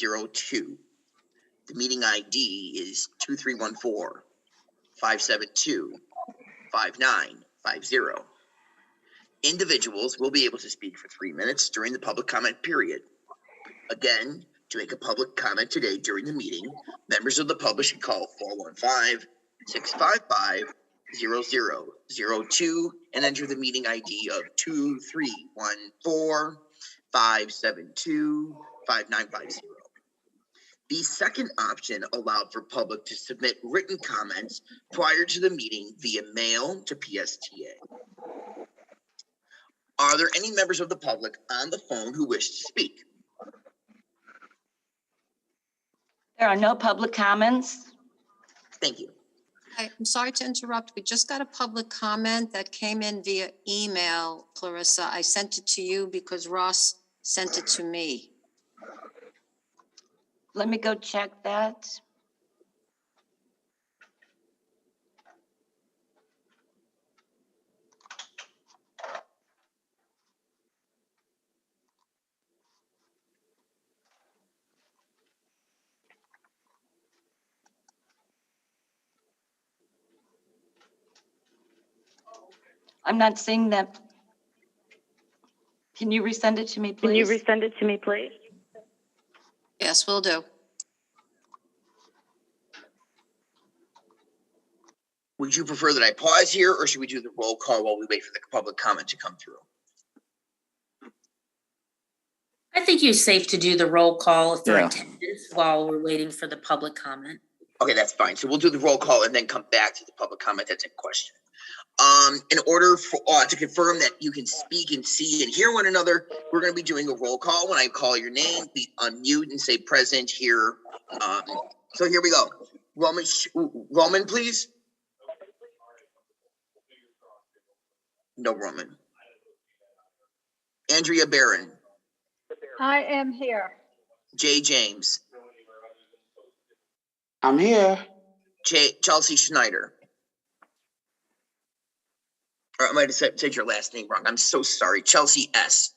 The meeting ID is 2314-572-5950. Individuals will be able to speak for 3 minutes during the public comment period. Again, to make a public comment today during the meeting, members of the public should call 415-655-0002 and enter the meeting ID of 2314-572-5950. The second option allowed for public to submit written comments prior to the meeting via mail to Psta. Are there any members of the public on the phone who wish to speak? There are no public comments. Thank you. I'm sorry to interrupt. We just got a public comment that came in via email, Clarissa. I sent it to you because Ross sent it to me. Let me go check that. I'm not seeing that. Can you resend it to me, please? Yes, will do. Would you prefer that I pause here, or should we do the roll call while we wait for the public comment to come through? I think you're safe to do the roll call for attendance while we're waiting for the public comment. Okay, that's fine. So we'll do the roll call and then come back to the public comment that's in question. In order for to confirm that you can speak and see and hear one another, we're going to be doing a roll call. When I call your name, please unmute and say present here. So here we go. Roman, please. No Roman. Andrea Barron. I am here. Jay James. I'm here. Chelsea Schneider. Or I might have said your last name wrong. I'm so sorry. Chelsea S.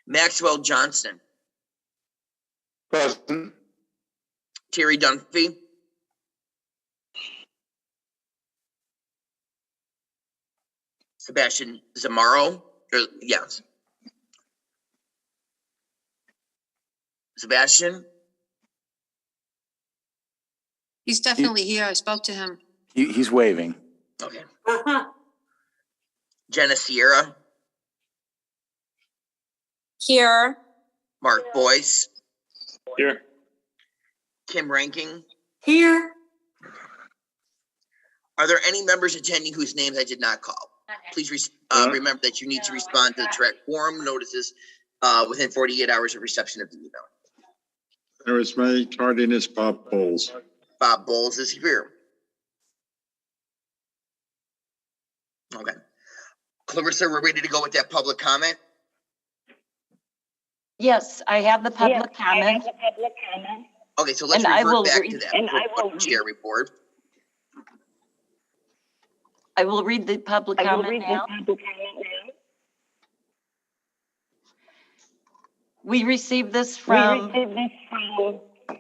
Maxwell Johnson. Present. Terry Dunphy. Sebastian Zamaro. Yes. Sebastian. He's definitely here. I spoke to him. He's waving. Okay. Jenna Sierra. Here. Mark Boyce. Here. Kim Ranking. Here. Are there any members attending whose names I did not call? Please remember that you need to respond to the TRAC quorum notices within 48 hours of reception of the email. There is my tardiness, Bob Bowles. Bob Bowles is here. Okay. Clarissa, we're ready to go with that public comment? Yes, I have the public comment. Okay, so let's And I will revert back read- to that chair report. I will read the public comment now. We received this from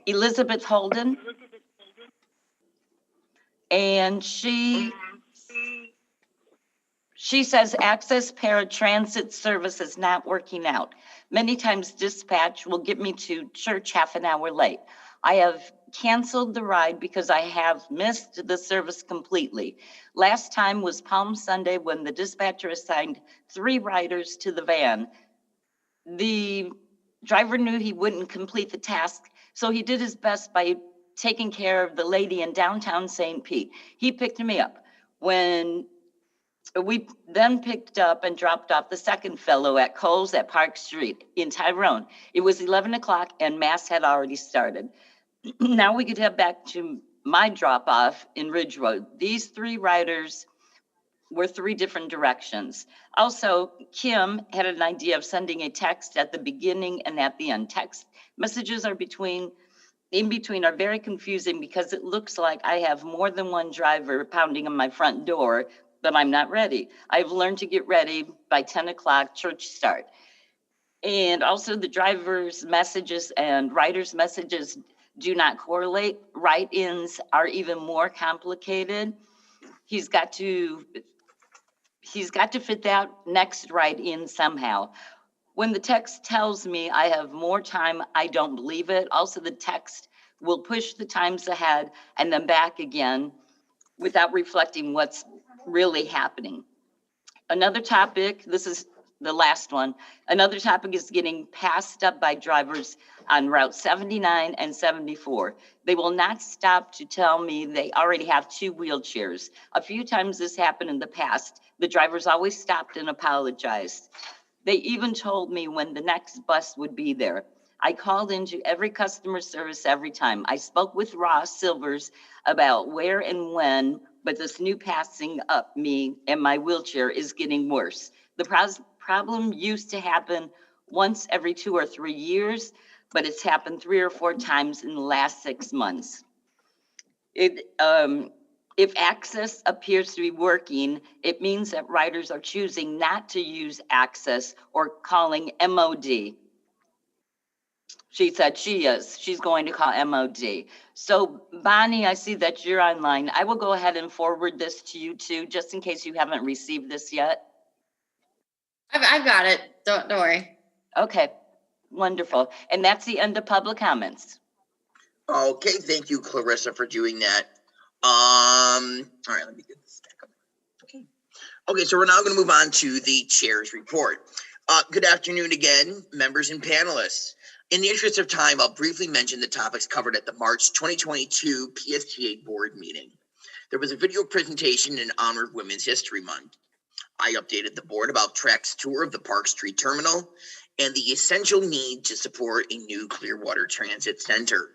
Elizabeth Holden. And she says access paratransit service is not working out. Many times dispatch will get me to church half an hour late. I have canceled the ride because I have missed the service completely. Last time was Palm Sunday when the dispatcher assigned 3 riders to the van. The driver knew he wouldn't complete the task, so he did his best by taking care of the lady in downtown St. Pete. He picked me up. When we then picked up and dropped off the second fellow at Kohl's at Park Street in Tyrone. It was 11 o'clock and mass had already started. Now we could head back to my drop off in Ridge Road. These 3 riders were 3 different directions. Also, Kim had an idea of sending a text at the beginning and at the end. Text messages are in between are very confusing because it looks like I have more than one driver pounding on my front door, but I'm not ready. I've learned to get ready by 10 o'clock church start. And also the driver's messages and writer's messages do not correlate. Write-ins are even more complicated. He's got to fit that next write-in somehow. When the text tells me I have more time, I don't believe it. Also, the text will push the times ahead and then back again without reflecting what's really happening. Another topic, this is the last one. Another topic is getting passed up by drivers on Route 79 and 74. They will not stop to tell me they already have 2 wheelchairs. A few times this happened in the past. The drivers always stopped and apologized. They even told me when the next bus would be there. I called into every customer service every time. I spoke with Ross Silvers about where and when, but this new passing up me and my wheelchair is getting worse. The problem used to happen once every 2 or 3 years, but it's happened 3 or 4 times in the last 6 months. If access appears to be working, it means that riders are choosing not to use access or calling MOD. She said she's going to call MOD. So Bonnie, I see that you're online. I will go ahead and forward this to you too, just in case you haven't received this yet. I've got it. Don't worry. Okay, wonderful. And that's the end of public comments. Okay, thank you, Clarissa, for doing that. All right, let me get this back up. Okay, so we're now going to move on to the chair's report. Good afternoon again, members and panelists. In the interest of time, I'll briefly mention the topics covered at the March 2022 Psta board meeting. There was a video presentation in honor of Women's History Month. I updated the board about TRAC's tour of the Park Street Terminal and the essential need to support a new Clearwater Transit Center.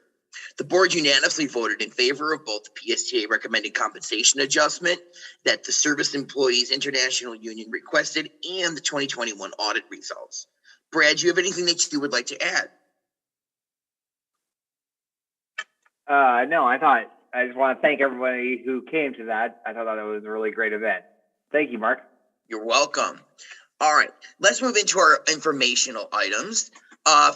The board unanimously voted in favor of both the Psta recommended compensation adjustment that the Service Employees International Union requested and the 2021 audit results. Brad, do you have anything that you would like to add? No, I just want to thank everybody who came to that. I thought that was a really great event. Thank you, Mark. You're welcome. All right, let's move into our informational items.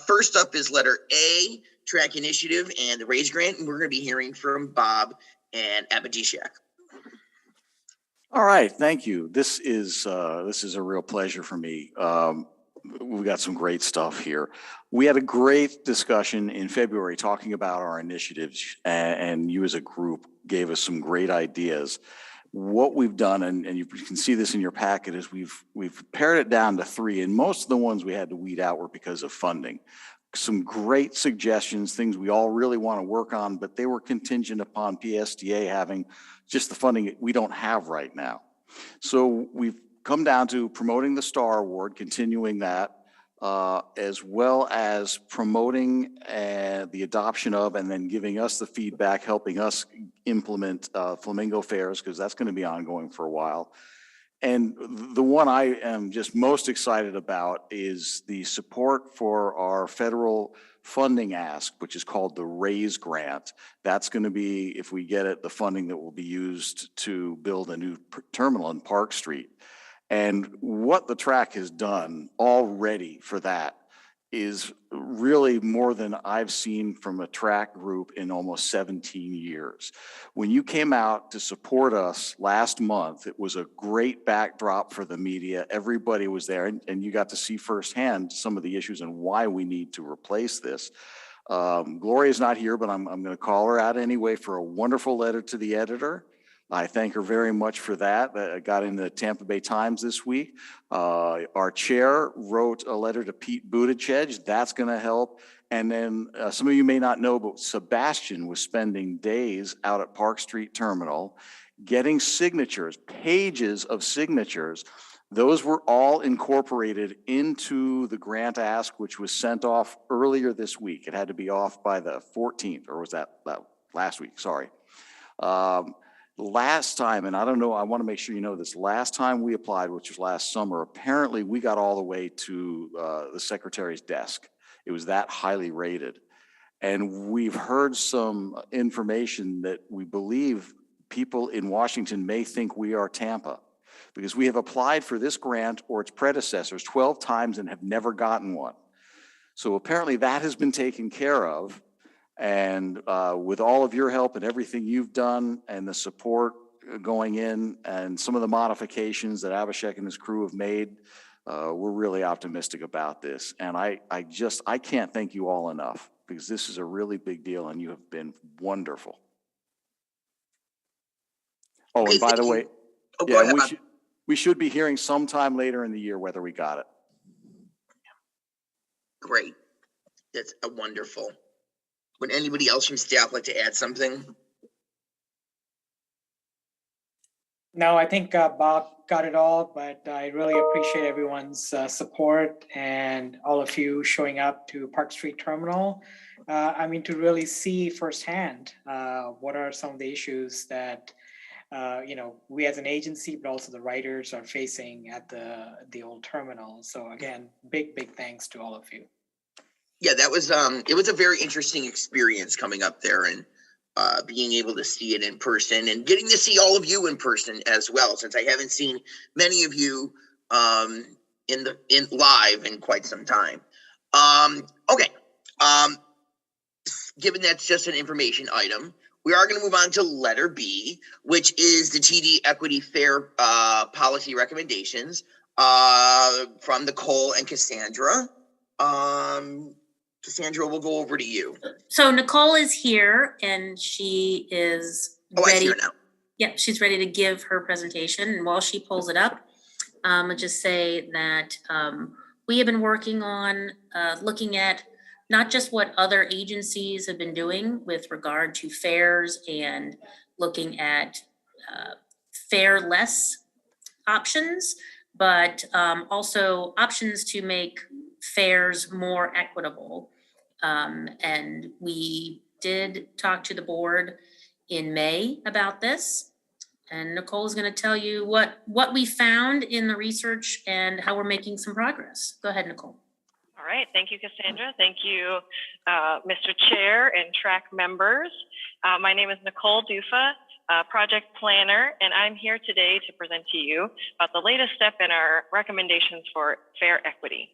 First up is letter A, TRAC Initiative and the RAISE Grant, and we're going to be hearing from Bob and Abhishek. All right, thank you. This is a real pleasure for me. We've got some great stuff here. We had a great discussion in February talking about our initiatives, and you as a group gave us some great ideas. What we've done, and you can see this in your packet, is we've pared it down to 3, and most of the ones we had to weed out were because of funding. Some great suggestions, things we all really want to work on, but they were contingent upon Psta having just the funding we don't have right now. So we've come down to promoting the STAR Award, continuing that, as well as promoting the adoption of and then giving us the feedback, helping us implement Flamingo Fairs, because that's going to be ongoing for a while. And the one I am just most excited about is the support for our federal funding ask, which is called the RAISE Grant. That's going to be, if we get it, the funding that will be used to build a new terminal in Park Street. And what the TRAC has done already for that is really more than I've seen from a TRAC group in almost 17 years. When you came out to support us last month, it was a great backdrop for the media. Everybody was there, and you got to see firsthand some of the issues and why we need to replace this. Gloria's not here, but I'm going to call her out anyway for a wonderful letter to the editor. I thank her very much for that. That got in the Tampa Bay Times this week. Our chair wrote a letter to Pete Buttigieg. That's going to help. And then some of you may not know, but Sebastian was spending days out at Park Street Terminal getting signatures, pages of signatures. Those were all incorporated into the grant ask, which was sent off earlier this week. It had to be off by the 14th, or was that last week? Sorry. Last time, and I don't know, I want to make sure you know this, last time we applied, which was last summer, apparently we got all the way to the secretary's desk. It was that highly rated. And we've heard some information that we believe people in Washington may think we are Tampa, because we have applied for this grant or its predecessors 12 times and have never gotten one. So apparently that has been taken care of. And with all of your help and everything you've done and the support going in and some of the modifications that Abhishek and his crew have made, we're really optimistic about this. And I can't thank you all enough, because this is a really big deal and you have been wonderful. Oh, and by the way, we should be hearing sometime later in the year whether we got it. Great. That's a wonderful. Would anybody else from staff like to add something? No, I think Bob got it all, but I really appreciate everyone's support and all of you showing up to Park Street Terminal. I mean, to really see firsthand what are some of the issues that we as an agency, but also the writers are facing at the old terminal. So again, big thanks to all of you. Yeah, that was it was a very interesting experience coming up there and being able to see it in person and getting to see all of you in person as well, since I haven't seen many of you in live in quite some time. Okay. Given that's just an information item, we are going to move on to letter B, which is the TD Equity Fair policy recommendations from Nicole and Cassandra. Cassandra, we'll go over to you. So Nicole is here and she is ready. I see her now. Yep, she's ready to give her presentation. And while she pulls it up, I'll just say that we have been working on looking at not just what other agencies have been doing with regard to fairs and looking at fare-less options, but also options to make fares more equitable. And we did talk to the board in May about this. And Nicole is going to tell you what we found in the research and how we're making some progress. Go ahead, Nicole. All right. Thank you, Cassandra. Thank you, Mr. Chair and TRAC members. My name is Nicole Dufa, project planner, and I'm here today to present to you about the latest step in our recommendations for fare equity,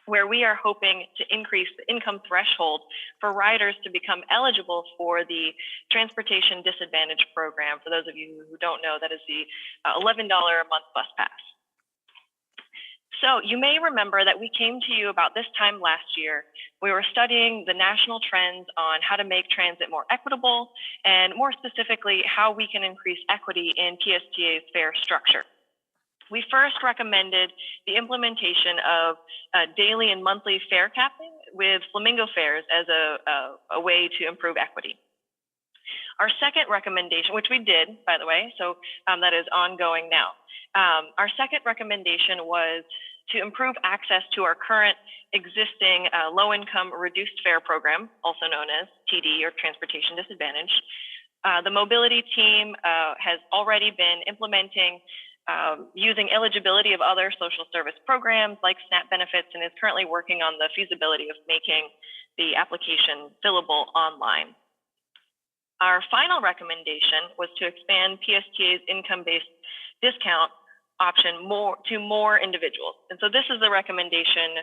where we are hoping to increase the income threshold for riders to become eligible for the Transportation Disadvantage Program. For those of you who don't know, that is the $11 a month bus pass. So you may remember that we came to you about this time last year. We were studying the national trends on how to make transit more equitable, and more specifically, how we can increase equity in PSTA's fare structure. We first recommended the implementation of daily and monthly fare capping with flamingo fares as a way to improve equity. Our second recommendation, which we did, by the way, so that is ongoing now. Our second recommendation was to improve access to our current existing low-income reduced fare program, also known as TD, or Transportation Disadvantage. The mobility team has already been implementing using eligibility of other social service programs like SNAP benefits, and is currently working on the feasibility of making the application fillable online. Our final recommendation was to expand PSTA's income-based discount option to more individuals. And so this is the recommendation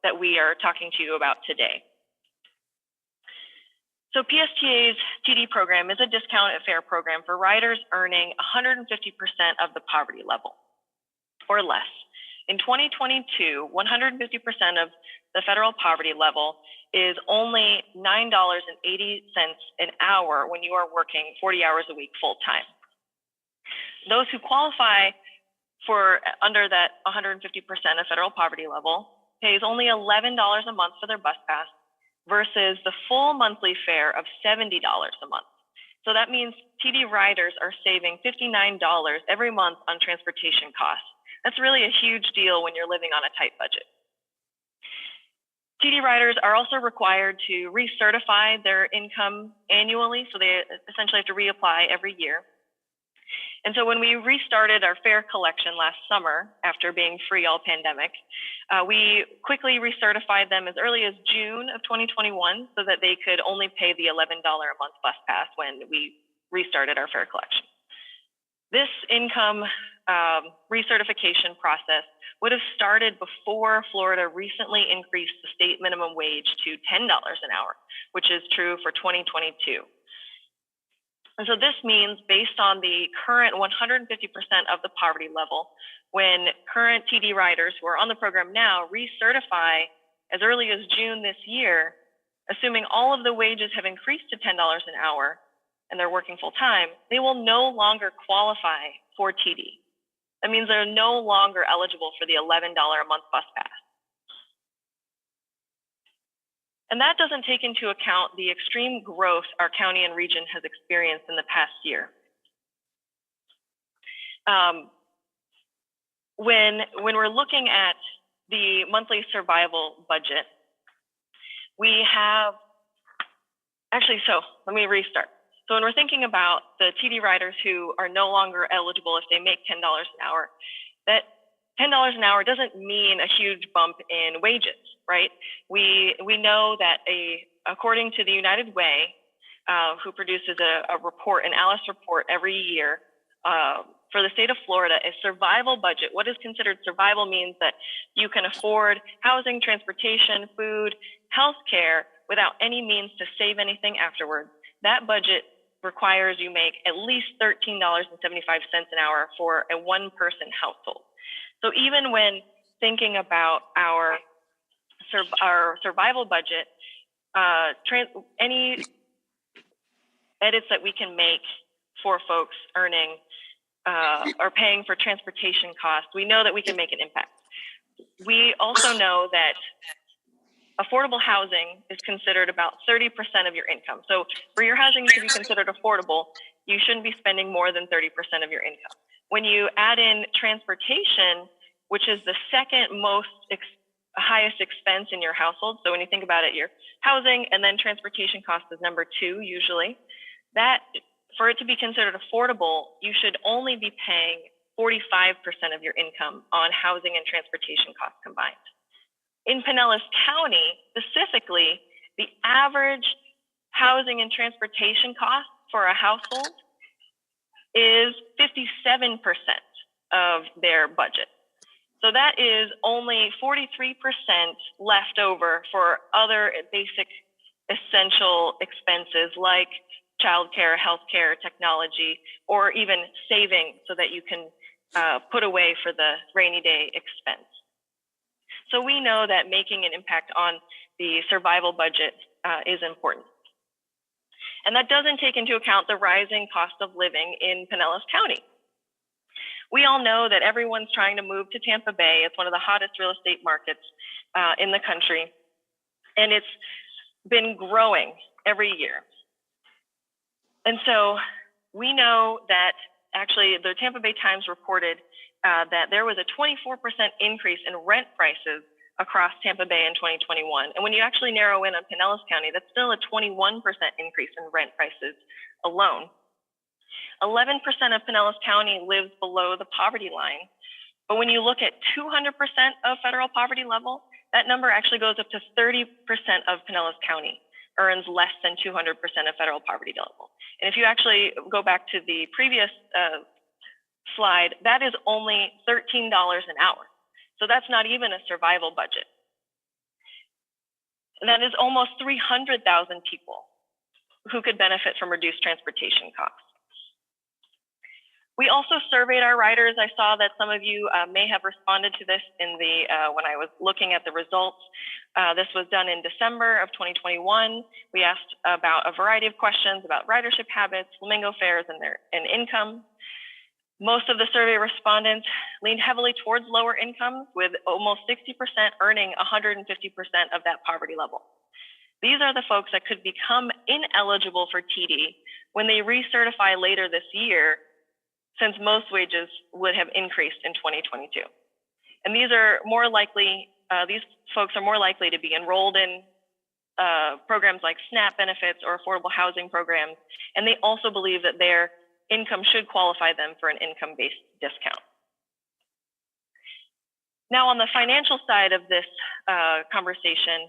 that we are talking to you about today. So PSTA's TD program is a discounted fare program for riders earning 150% of the poverty level or less. In 2022, 150% of the federal poverty level is only $9.80 an hour when you are working 40 hours a week full time. Those who qualify for under that 150% of federal poverty level pays only $11 a month for their bus pass versus the full monthly fare of $70 a month. So that means TD riders are saving $59 every month on transportation costs. That's really a huge deal when you're living on a tight budget. TD riders are also required to recertify their income annually, so they essentially have to reapply every year. And so when we restarted our fare collection last summer, after being free all pandemic, we quickly recertified them as early as June of 2021 so that they could only pay the $11 a month bus pass when we restarted our fare collection. This income recertification process would have started before Florida recently increased the state minimum wage to $10 an hour, which is true for 2022. And so this means, based on the current 150% of the poverty level, when current TD riders who are on the program now recertify as early as June this year, assuming all of the wages have increased to $10 an hour and they're working full time, they will no longer qualify for TD. That means they're no longer eligible for the $11 a month bus pass. And that doesn't take into account the extreme growth our county and region has experienced in the past year. When we're looking at the monthly survival budget, we have, actually, so let me restart. So when we're thinking about the TD riders who are no longer eligible if they make $10 an hour, that $10 an hour doesn't mean a huge bump in wages, right? We know that according to the United Way, who produces a report, an ALICE report every year, for the state of Florida, a survival budget, what is considered survival means that you can afford housing, transportation, food, healthcare without any means to save anything afterwards. That budget requires you make at least $13.75 an hour for a one-person household. So even when thinking about our survival budget, any edits that we can make for folks earning or paying for transportation costs, we know that we can make an impact. We also know that affordable housing is considered about 30% of your income. So for your housing to be considered affordable, you shouldn't be spending more than 30% of your income. When you add in transportation, which is the second most highest expense in your household, so when you think about it, your housing and then transportation cost is number 2 usually, that for it to be considered affordable, you should only be paying 45% of your income on housing and transportation costs combined. In Pinellas County, specifically, the average housing and transportation cost for a household is 57% of their budget. So that is only 43% left over for other basic essential expenses like childcare, healthcare, technology, or even saving so that you can put away for the rainy day expense. So we know that making an impact on the survival budget is important. And that doesn't take into account the rising cost of living in Pinellas County. We all know that everyone's trying to move to Tampa Bay. It's one of the hottest real estate markets in the country. And it's been growing every year. And so we know that actually the Tampa Bay Times reported that there was a 24% increase in rent prices across Tampa Bay in 2021. And when you actually narrow in on Pinellas County, that's still a 21% increase in rent prices alone. 11% of Pinellas County lives below the poverty line. But when you look at 200% of federal poverty level, that number actually goes up to 30% of Pinellas County earns less than 200% of federal poverty level. And if you actually go back to the previous slide, that is only $13 an hour. So that's not even a survival budget. And that is almost 300,000 people who could benefit from reduced transportation costs. We also surveyed our riders. I saw that some of you may have responded to this in the when I was looking at the results. This was done in December of 2021. We asked about a variety of questions about ridership habits, flamingo fares, and income. Most of the survey respondents leaned heavily towards lower incomes, with almost 60% earning 150% of that poverty level. These are the folks that could become ineligible for TD when they recertify later this year, since most wages would have increased in 2022. And these are more likely, these folks are more likely to be enrolled in programs like SNAP benefits or affordable housing programs, and they also believe that their income should qualify them for an income-based discount. Now, on the financial side of this conversation,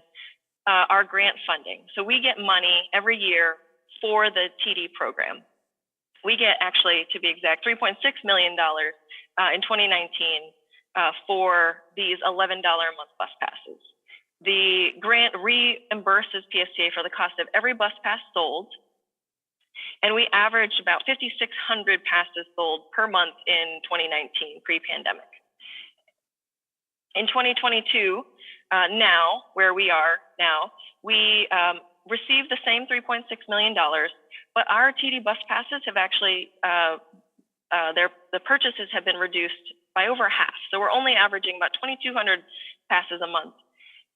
our grant funding. So we get money every year for the TD program. We get actually, to be exact, $3.6 million in 2019 for these $11 a month bus passes. The grant reimburses PSTA for the cost of every bus pass sold, and we averaged about 5,600 passes sold per month in 2019, pre-pandemic. In 2022, now, where we are now, we received the same $3.6 million, but our TD bus passes have actually, the purchases have been reduced by over half. So we're only averaging about 2,200 passes a month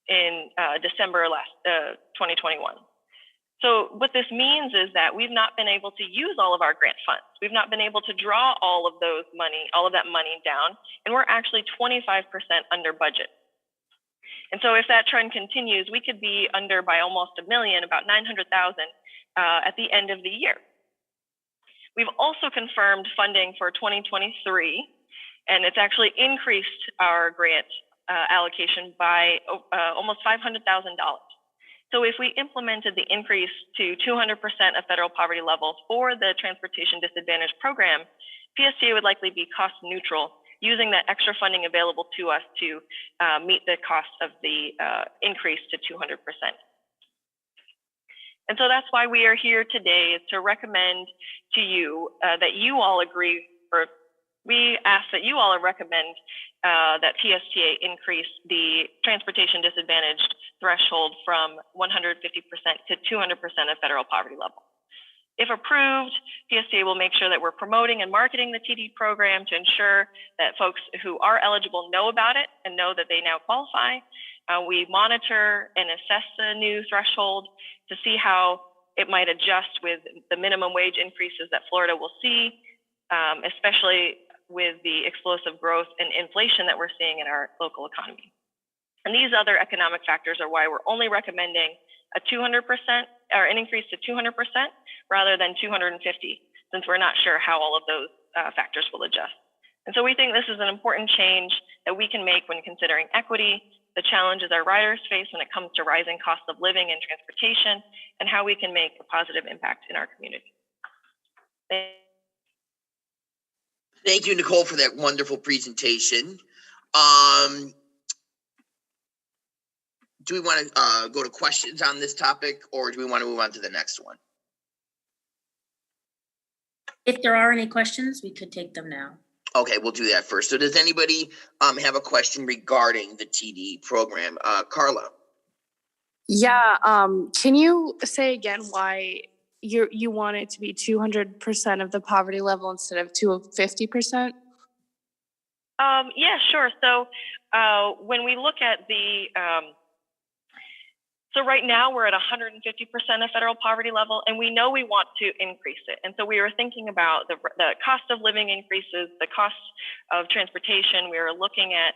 in December 2021. So what this means is that we've not been able to use all of our grant funds. We've not been able to draw all of that money down, and we're actually 25% under budget. And so if that trend continues, we could be under by almost $1 million, about 900,000 at the end of the year. We've also confirmed funding for 2023, and it's actually increased our grant allocation by almost $500,000. So if we implemented the increase to 200% of federal poverty level for the Transportation Disadvantage Program, PSTA would likely be cost neutral, using that extra funding available to us to meet the cost of the increase to 200%. And so that's why we are here today, is to recommend to you that you all agree, or we ask that you all recommend that PSTA increase the transportation disadvantaged threshold from 150% to 200% of federal poverty level. If approved, PSTA will make sure that we're promoting and marketing the TD program to ensure that folks who are eligible know about it and know that they now qualify. We monitor and assess the new threshold to see how it might adjust with the minimum wage increases that Florida will see, especially with the explosive growth and inflation that we're seeing in our local economy. And these other economic factors are why we're only recommending a 200% or an increase to 200% rather than 250, since we're not sure how all of those factors will adjust. And so we think this is an important change that we can make when considering equity, the challenges our riders face when it comes to rising costs of living and transportation, and how we can make a positive impact in our community. Thank you, Nicole, for that wonderful presentation. Do we want to go to questions on this topic, or do we want to move on to the next one? If there are any questions, we could take them now. Okay, we'll do that first. So does anybody have a question regarding the TD program? Carla? Yeah, can you say again why you want it to be 200% of the poverty level instead of 250%? Yeah, sure. So when we look at the, so right now we're at 150% of federal poverty level, and we know we want to increase it. And so we were thinking about the cost of living increases, the cost of transportation. We were looking at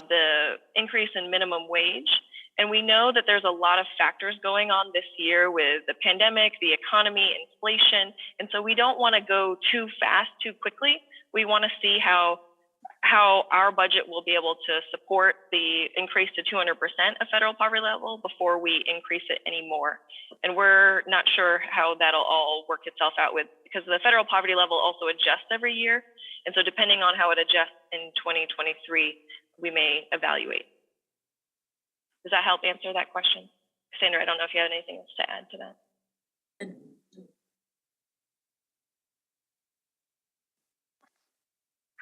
the increase in minimum wage. And we know that there's a lot of factors going on this year with the pandemic, the economy, inflation. And so we don't want to go too fast, too quickly. We want to see how our budget will be able to support the increase to 200% of federal poverty level before we increase it anymore. And we're not sure how that'll all work itself out with, because the federal poverty level also adjusts every year. And so depending on how it adjusts in 2023, we may evaluate. Does that help answer that question? Sandra, I don't know if you have anything else to add to that.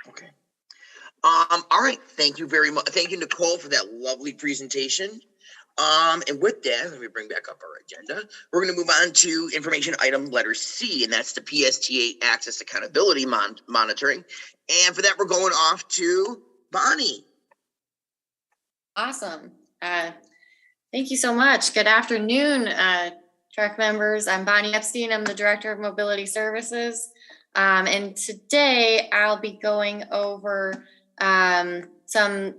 Okay. All right. Thank you very much. Thank you, Nicole, for that lovely presentation. And with that, let me bring back up our agenda. We're going to move on to information item letter C, and that's the PSTA Access Accountability Monitoring. And for that, we're going off to Bonnie. Awesome. Thank you so much. Good afternoon, TRAC members. I'm Bonnie Epstein. I'm the Director of Mobility Services. And today I'll be going over some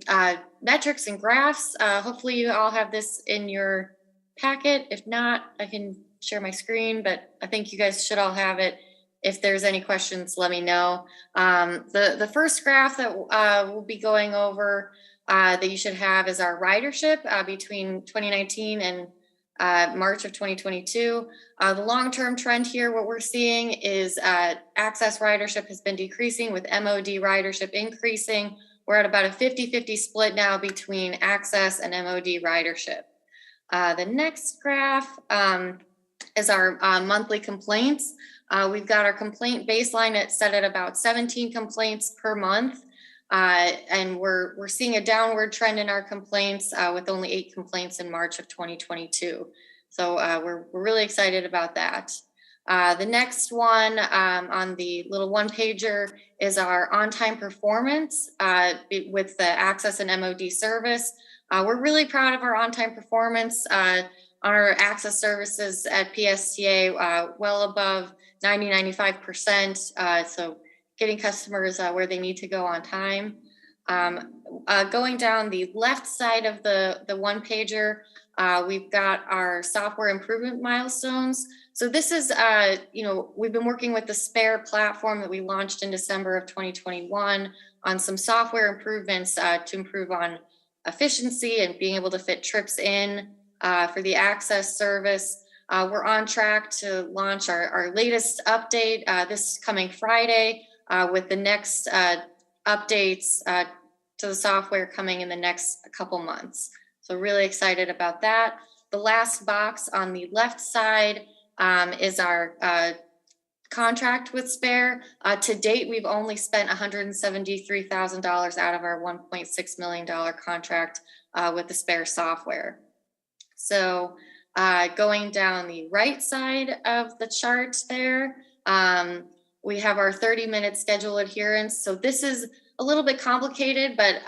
metrics and graphs. Hopefully you all have this in your packet. If not, I can share my screen, but I think you guys should all have it. If there's any questions, let me know. The first graph that we'll be going over that you should have is our ridership between 2019 and March of 2022. The long-term trend here, what we're seeing is access ridership has been decreasing with MOD ridership increasing. We're at about a 50-50 split now between access and MOD ridership. The next graph is our monthly complaints. We've got our complaint baseline set at about 17 complaints per month. And we're seeing a downward trend in our complaints with only 8 complaints in March of 2022. So we're really excited about that. The next one on the little one pager is our on-time performance with the access and MOD service. We're really proud of our on-time performance on our access services at PSTA, well above 90-95%. So getting customers where they need to go on time. Going down the left side of the one pager, we've got our software improvement milestones. So this is, we've been working with the Spare platform that we launched in December of 2021 on some software improvements to improve on efficiency and being able to fit trips in for the access service. We're on track to launch our latest update this coming Friday with the next updates to the software coming in the next couple months. So really excited about that. The last box on the left side is our contract with Spare. To date, we've only spent $173,000 out of our $1.6 million contract with the Spare software. So going down the right side of the chart there, we have our 30-minute schedule adherence. So this is a little bit complicated, but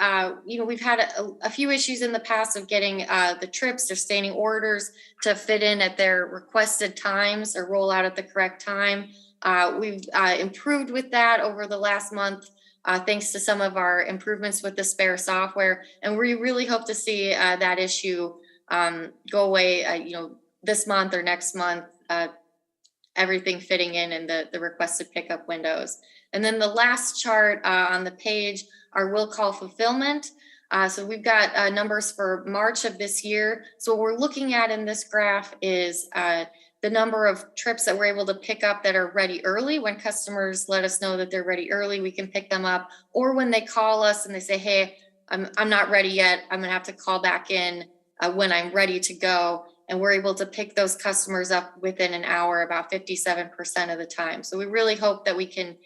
we've had a few issues in the past of getting the trips or standing orders to fit in at their requested times or roll out at the correct time. We've improved with that over the last month, thanks to some of our improvements with the Spare software. And we really hope to see that issue go away, this month or next month, everything fitting in the requested pickup windows. And then the last chart on the page are will call fulfillment. So we've got numbers for March of this year. So what we're looking at in this graph is the number of trips that we're able to pick up that are ready early. When customers let us know that they're ready early, we can pick them up. Or when they call us and they say, hey, I'm not ready yet, I'm gonna have to call back in when I'm ready to go. And we're able to pick those customers up within an hour, about 57% of the time. So we really hope that we can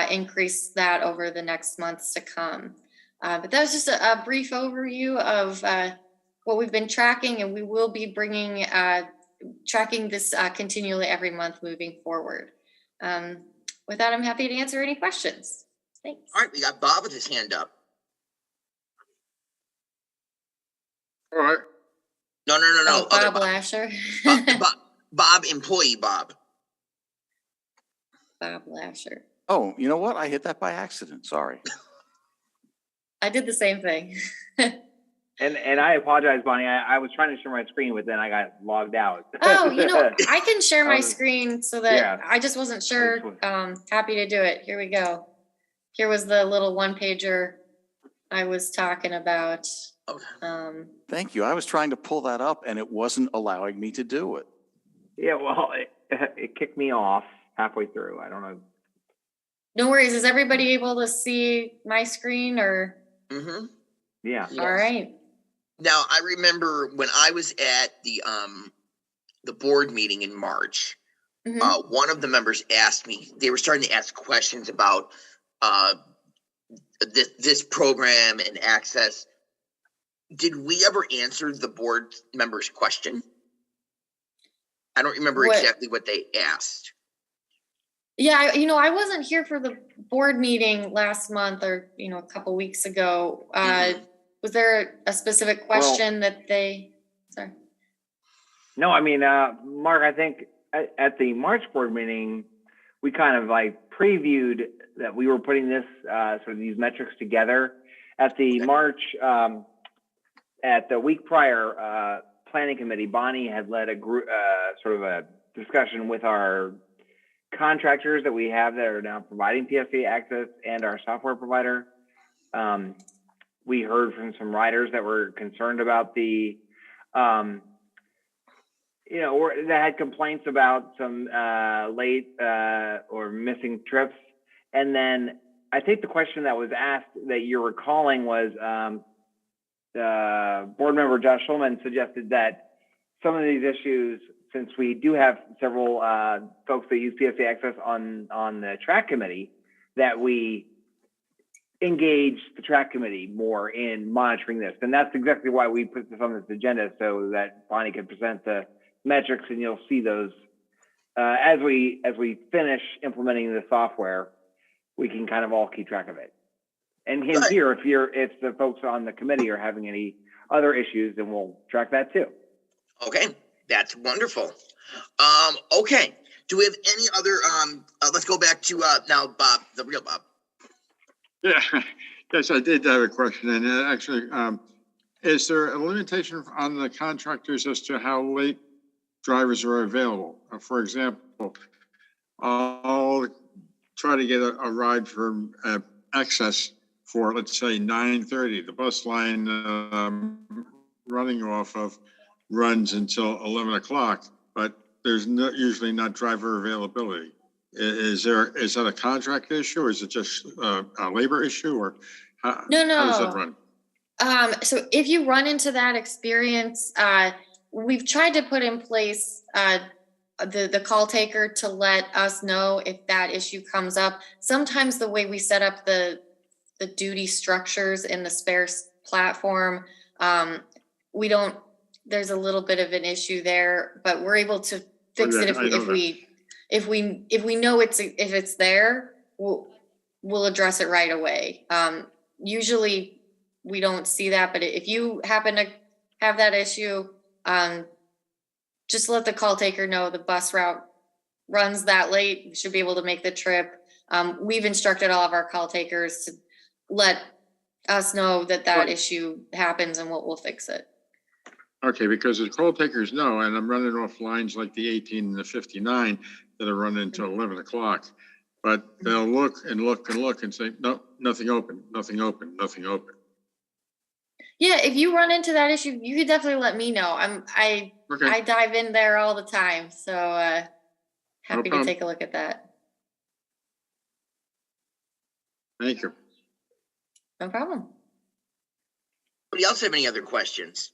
increase that over the next months to come. But that was just a brief overview of what we've been tracking, and we will be bringing tracking this continually every month moving forward. With that, I'm happy to answer any questions. Thanks. All right, we got Bob with his hand up. All right. No. Oh, Bob Lasher. Bob, employee Bob. Bob Lasher. Oh, you know what? I hit that by accident. Sorry. I did the same thing. And I apologize, Bonnie. I was trying to share my screen, but then I got logged out. Oh, I can share my screen so that yeah. I just wasn't sure. Happy to do it. Here we go. Here was the little one pager I was talking about. Thank you. I was trying to pull that up and it wasn't allowing me to do it. Yeah, well, it kicked me off halfway through. I don't know. No worries. Is everybody able to see my screen or? Mm-hmm. Yeah. Yes. All right. Now, I remember when I was at the board meeting in March, one of the members asked me, they were starting to ask questions about this program and access. Did we ever answer the board member's question? I don't remember exactly what they asked. Yeah, I wasn't here for the board meeting last month or, a couple weeks ago. Was there a specific question that they, sorry? No, I mean, Mark, I think at the March board meeting, we kind of previewed that we were putting this, sort of these metrics together. At the March, at the week prior planning committee, Bonnie had led a group, sort of a discussion with our contractors that we have that are now providing Psta access and our software provider. We heard from some riders that were concerned about the you know, or that had complaints about some late or missing trips. And then I think the question that was asked that you're recalling was board member Josh Schulman suggested that some of these issues, since we do have several folks that use PSA Access on the TRAC committee, that we engage the TRAC committee more in monitoring this. And that's exactly why we put this on this agenda, so that Bonnie can present the metrics, and you'll see those as we finish implementing the software. We can kind of all keep track of it. And here, if the folks on the committee are having any other issues, then we'll track that too. Okay, that's wonderful. Okay, do we have any other? Let's go back to now, Bob, the real Bob. Yeah, yes, I did have a question, and actually, is there a limitation on the contractors as to how late drivers are available? For example, I'll try to get a ride from Access for, let's say, 9:30. The bus line running off of runs until 11 o'clock, but there's usually not driver availability. Is that a contract issue, or is it just a labor issue, or how does that run? So if you run into that experience, we've tried to put in place the call taker to let us know if that issue comes up. Sometimes the way we set up the duty structures in the spares platform, there's a little bit of an issue there, but we're able to fix it if we know if it's there, we'll address it right away. Usually we don't see that, but if you happen to have that issue, just let the call taker know the bus route runs that late. You should be able to make the trip. We've instructed all of our call takers to let us know that issue happens, and we'll fix it. Okay, because the call takers know, and I'm running off lines like the 18 and the 59 that are running until 11 o'clock, but they'll look and look and look and say, no, nothing open, nothing open, nothing open. Yeah, if you run into that issue, you could definitely let me know. I dive in there all the time, so happy to take a look at that. Thank you. No problem. Anybody else have any other questions?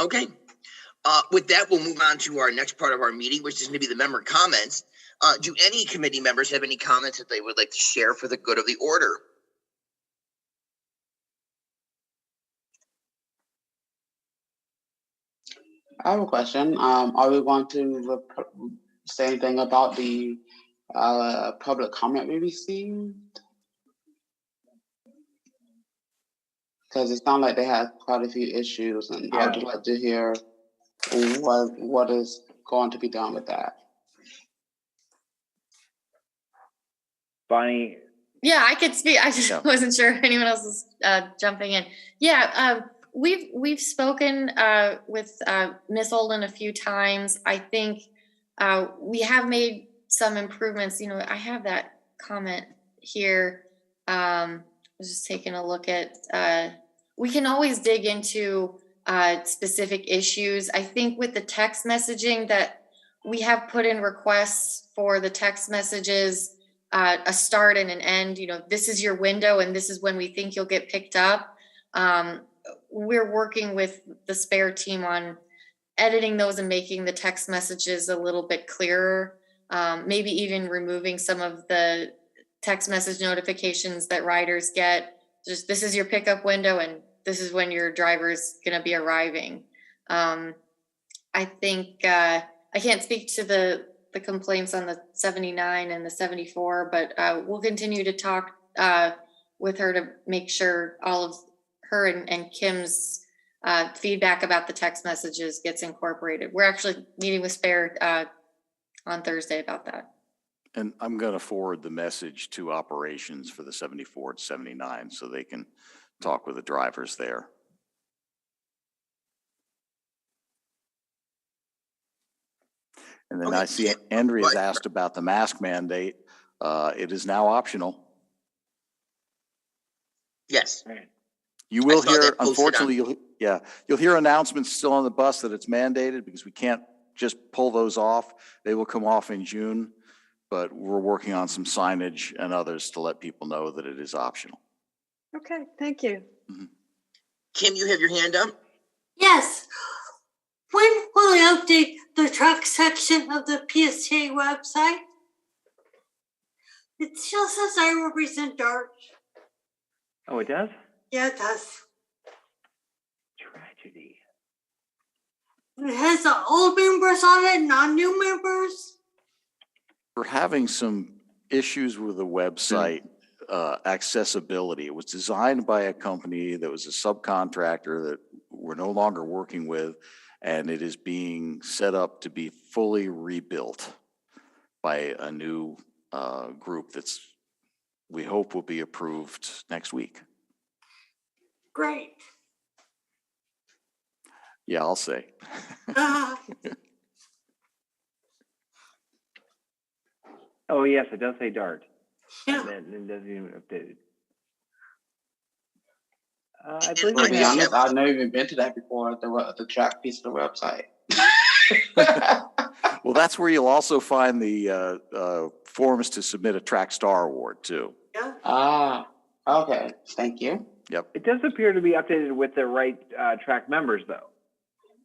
Okay. With that, we'll move on to our next part of our meeting, which is going to be the member comments. Do any committee members have any comments that they would like to share for the good of the order? I have a question. Are we going to say anything about the public comment we received? Because it sounded like they had quite a few issues, and I would just like to hear what is going to be done with that. Bonnie? Yeah, I could speak. I just wasn't sure if anyone else was jumping in. Yeah, we've spoken with Ms. Olden a few times. I think we have made some improvements. You know, I have that comment here. I was just taking a look at, we can always dig into specific issues. I think with the text messaging that we have put in requests for the text messages, a start and an end, you know, this is your window and this is when we think you'll get picked up. We're working with the spare team on editing those and making the text messages a little bit clearer. Maybe even removing some of the text message notifications that riders get. Just this is your pickup window and this is when your driver's going to be arriving. I think I can't speak to the complaints on the 79 and the 74, but we'll continue to talk with her to make sure all of her and Kim's feedback about the text messages gets incorporated. We're actually meeting with Spare on Thursday about that. And I'm going to forward the message to operations for the 74 to 79 so they can talk with the drivers there. And then I see Andrea's asked about the mask mandate. It is now optional. Yes. You will saw hear, that posted on- unfortunately, you'll hear announcements still on the bus that it's mandated because we can't just pull those off. They will come off in June, but we're working on some signage and others to let people know that it is optional. Okay, thank you. Kim, you have your hand up? Yes. When will they update the truck section of the PSTA website? It still says I represent DART. Oh, it does? Yeah, it does. Tragedy. It has the old members on it, non-new members. We're having some issues with the website accessibility. It was designed by a company that was a subcontractor that we're no longer working with, and it is being set up to be fully rebuilt by a new group that's, we hope, will be approved next week. Great. Yeah, I'll say. Oh, yes, it does say DART. Yeah. And it doesn't even updated. I And believe I To be honest, I've never even been to that before, the track piece of the website. Well, that's where you'll also find the forms to submit a Track Star Award too. Yeah. Ah, okay, thank you. Yep. it does appear to be updated with the right track members, though.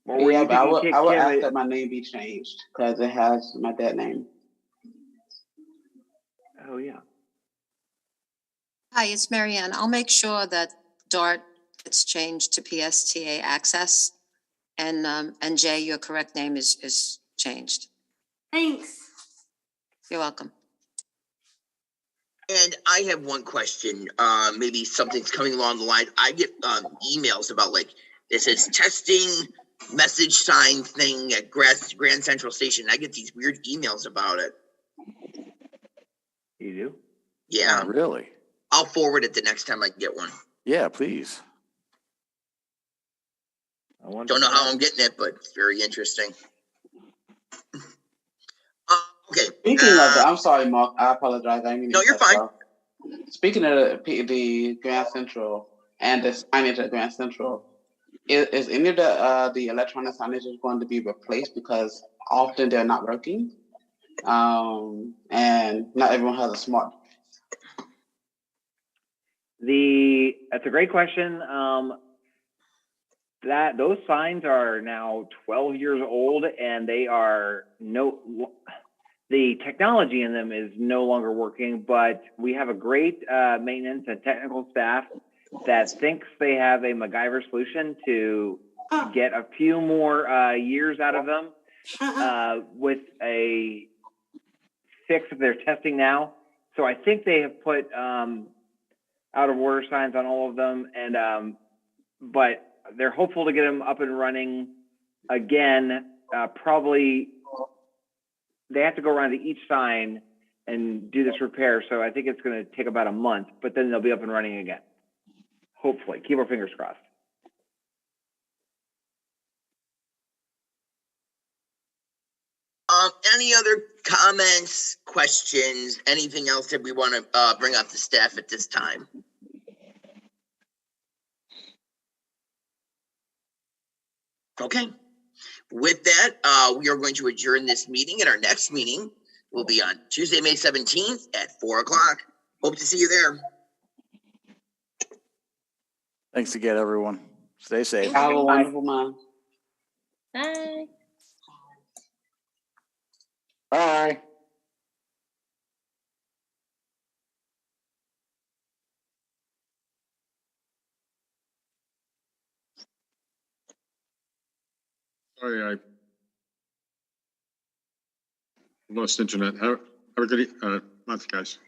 Or were Yeah, you but I thinking would Kim, ask that my name be changed because it has my dead name. Oh, yeah. Hi, it's Marianne. I'll make sure that DART gets changed to PSTA Access. And Jay, your correct name is changed. Thanks. You're welcome. And I have one question. Maybe something's coming along the line. I get emails about like this is testing message sign thing at Grand Central Station. I get these weird emails about it. You do? Yeah. Oh, really? I'll forward it the next time I get one. Yeah, please. Don't know how I'm getting it, but it's very interesting. Okay. Speaking of that, I'm sorry, Mark. I apologize. I mean, No, you're fine. Speaking of the Grand Central and the signage at Grand Central, is any of the electronic signage going to be replaced because often they're not working, and not everyone has a smart. That's a great question. Those signs are now 12 years old, and they are the technology in them is no longer working, but we have a great maintenance and technical staff that thinks they have a MacGyver solution to get a few more years out of them with a fix that they're testing now. So I think they have put out of order signs on all of them, and but they're hopeful to get them up and running again. Probably they have to go around to each sign and do this repair. So I think it's going to take about a month, but then they'll be up and running again. Hopefully, keep our fingers crossed. Any other comments, questions, anything else that we want to bring up to staff at this time? Okay. With that, we are going to adjourn this meeting, and our next meeting will be on Tuesday, May 17th at 4 o'clock. Hope to see you there. Thanks again, everyone. Stay safe. Have a wonderful month. Bye. Bye. Sorry, I lost internet. Have a good month, guys.